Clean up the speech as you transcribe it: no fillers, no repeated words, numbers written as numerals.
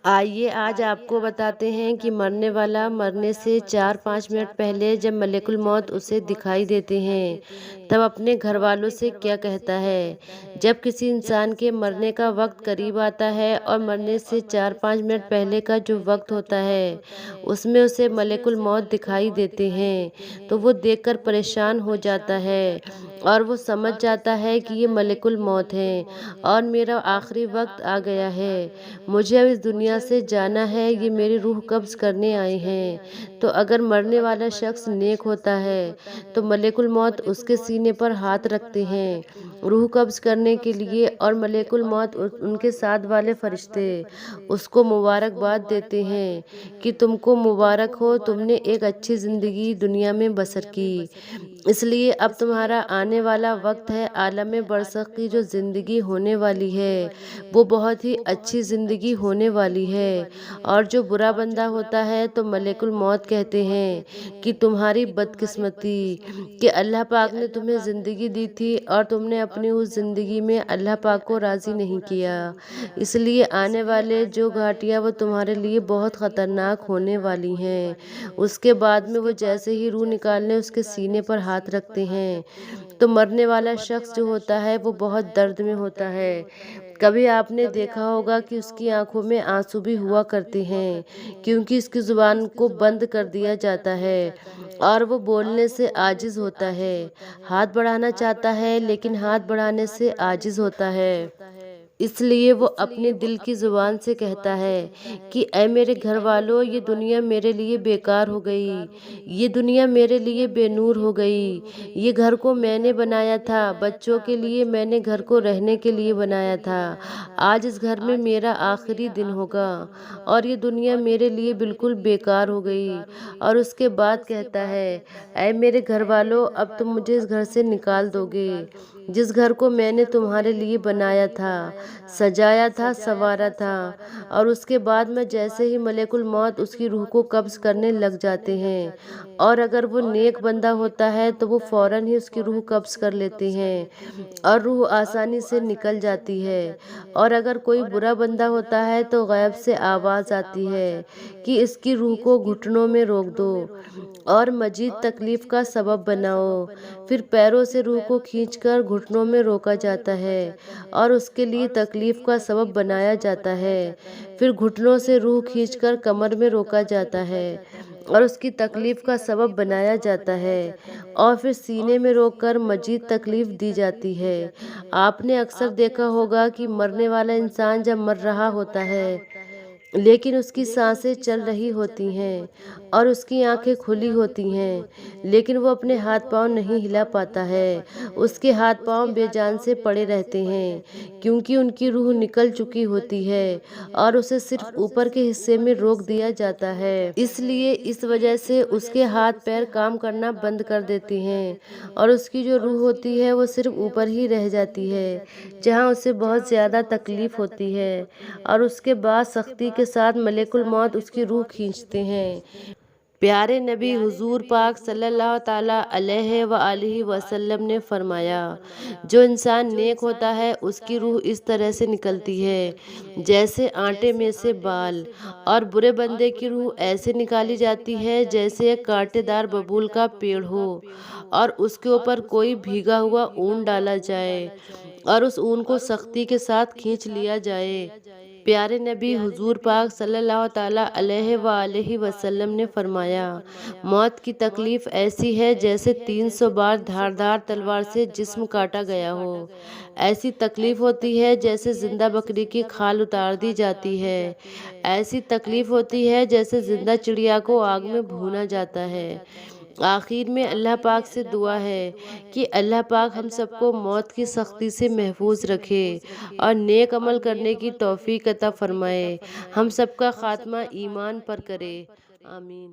آئیے آج آپ کو بتاتے ہیں کہ مرنے والا مرنے سے 4-5 منٹ پہلے جب ملک الموت اسے دکھائی دیتے ہیں تب اپنے گھر والوں سے کیا کہتا ہے۔ جب کسی انسان کے مرنے کا وقت قریب آتا ہے اور مرنے سے 4-5 منٹ پہلے کا جو وقت ہوتا ہے اس میں اسے ملک الموت دکھائی دیتے ہیں تو وہ دیکھ کر پریشان ہو جاتا ہے اور وہ سمجھ جاتا ہے کہ یہ ملک الموت ہے اور میرا آخری وقت آ گیا ہے، مجھے اب اس دنیا سے جانا ہے، یہ میری روح قبض کرنے آئے ہیں۔ تو اگر مرنے والا شخص نیک ہوتا ہے تو ملک الموت اس کے سینے پر ہاتھ رکھتے ہیں روح قبض کرنے کے لیے، اور ملک الموت ان کے ساتھ والے فرشتے اس کو مبارکباد دیتے ہیں کہ تم کو مبارک ہو، تم نے ایک اچھی زندگی دنیا میں بسر کی، اس لیے اب تمہارا آنے والا وقت ہے عالم برزخ کی جو زندگی ہونے والی ہے وہ بہت ہی اچھی زندگی ہونے والی ہے۔ اور جو برا بندہ ہوتا ہے تو ملک الموت کہتے ہیں کہ تمہاری بدقسمتی کہ اللہ پاک نے تمہیں زندگی دی تھی اور تم نے اپنی اس زندگی میں اللہ پاک کو راضی نہیں کیا، اس لیے آنے والے جو گھاٹیاں وہ تمہارے لیے بہت خطرناک ہونے والی ہیں۔ اس کے بعد میں وہ جیسے ہی روح نکالنے اس کے سینے پر ہاتھ رکھتے ہیں تو مرنے والا شخص جو ہوتا ہے وہ بہت درد میں ہوتا ہے۔ کبھی آپ نے دیکھا ہوگا کہ اس کی آنکھوں میں آنسو بھی ہوا کرتے ہیں کیونکہ اس کی زبان کو بند کر دیا جاتا ہے اور وہ بولنے سے عاجز ہوتا ہے، ہاتھ بڑھانا چاہتا ہے لیکن ہاتھ بڑھانے سے عاجز ہوتا ہے، اس لیے وہ اپنے دل کی زبان سے کہتا ہے کہ اے میرے گھر والوں، یہ دنیا میرے لیے بیکار ہو گئی، یہ دنیا میرے لیے بے نور ہو گئی، یہ گھر کو میں نے بنایا تھا، بچوں کے لیے میں نے گھر کو رہنے کے لیے بنایا تھا، آج اس گھر میں میرا آخری دن ہوگا اور یہ دنیا میرے لیے بالکل بیکار ہو گئی۔ اور اس کے بعد کہتا ہے اے میرے گھر والوں، اب تم مجھے اس گھر سے نکال دو گے جس گھر کو میں نے تمہارے لیے بنایا تھا، سجایا تھا، سنوارا تھا۔ اور اس کے بعد میں جیسے ہی ملک الموت اس کی روح کو قبض کرنے لگ جاتے ہیں، اور اگر وہ نیک بندہ ہوتا ہے تو وہ فوراً ہی اس کی روح قبض کر لیتے ہیں اور روح آسانی سے نکل جاتی ہے، اور اگر کوئی برا بندہ ہوتا ہے تو غیب سے آواز آتی ہے کہ اس کی روح کو گھٹنوں میں روک دو اور مزید تکلیف کا سبب بناؤ، پھر پیروں سے روح کو کھینچ کر گھٹنوں میں روکا جاتا ہے اور اس کے لیے تکلیف کا سبب بنایا جاتا ہے، پھر گھٹنوں سے روح کھینچ کر کمر میں روکا جاتا ہے اور اس کی تکلیف کا سبب بنایا جاتا ہے، اور پھر سینے میں روک کر مزید تکلیف دی جاتی ہے۔ آپ نے اکثر دیکھا ہوگا کہ مرنے والا انسان جب مر رہا ہوتا ہے لیکن اس کی سانسیں چل رہی ہوتی ہیں اور اس کی آنکھیں کھلی ہوتی ہیں لیکن وہ اپنے ہاتھ پاؤں نہیں ہلا پاتا ہے، اس کے ہاتھ پاؤں بے جان سے پڑے رہتے ہیں کیونکہ ان کی روح نکل چکی ہوتی ہے اور اسے صرف اوپر کے حصے میں روک دیا جاتا ہے، اس لیے اس وجہ سے اس کے ہاتھ پیر کام کرنا بند کر دیتے ہیں اور اس کی جو روح ہوتی ہے وہ صرف اوپر ہی رہ جاتی ہے جہاں اسے بہت زیادہ تکلیف ہوتی ہے، اور اس کے بعد سختی کے ساتھ ملک الموت اس کی روح کھینچتے ہیں۔ پیارے نبی حضور پاک صلی اللہ تعالیٰ علیہ وآلہ وسلم نے فرمایا، جو انسان نیک ہوتا ہے اس کی روح اس طرح سے نکلتی ہے جیسے آٹے میں سے بال، اور برے بندے کی روح ایسے نکالی جاتی ہے جیسے ایک کانٹے دار ببول کا پیڑ ہو اور اس کے اوپر کوئی بھیگا ہوا اون ڈالا جائے اور اس اون کو سختی کے ساتھ کھینچ لیا جائے۔ پیارے نبی حضور پاک صلی اللہ تعالیٰ علیہ وآلہ وسلم نے فرمایا، موت کی تکلیف ایسی ہے جیسے 300 بار دھاردار تلوار سے جسم کاٹا گیا ہو، ایسی تکلیف ہوتی ہے جیسے زندہ بکری کی کھال اتار دی جاتی ہے، ایسی تکلیف ہوتی ہے جیسے زندہ چڑیا کو آگ میں بھونا جاتا ہے۔ آخر میں اللہ پاک سے دعا ہے کہ اللہ پاک ہم سب کو موت کی سختی سے محفوظ رکھے اور نیک عمل کرنے کی توفیق عطا فرمائے، ہم سب کا خاتمہ ایمان پر کرے، آمین۔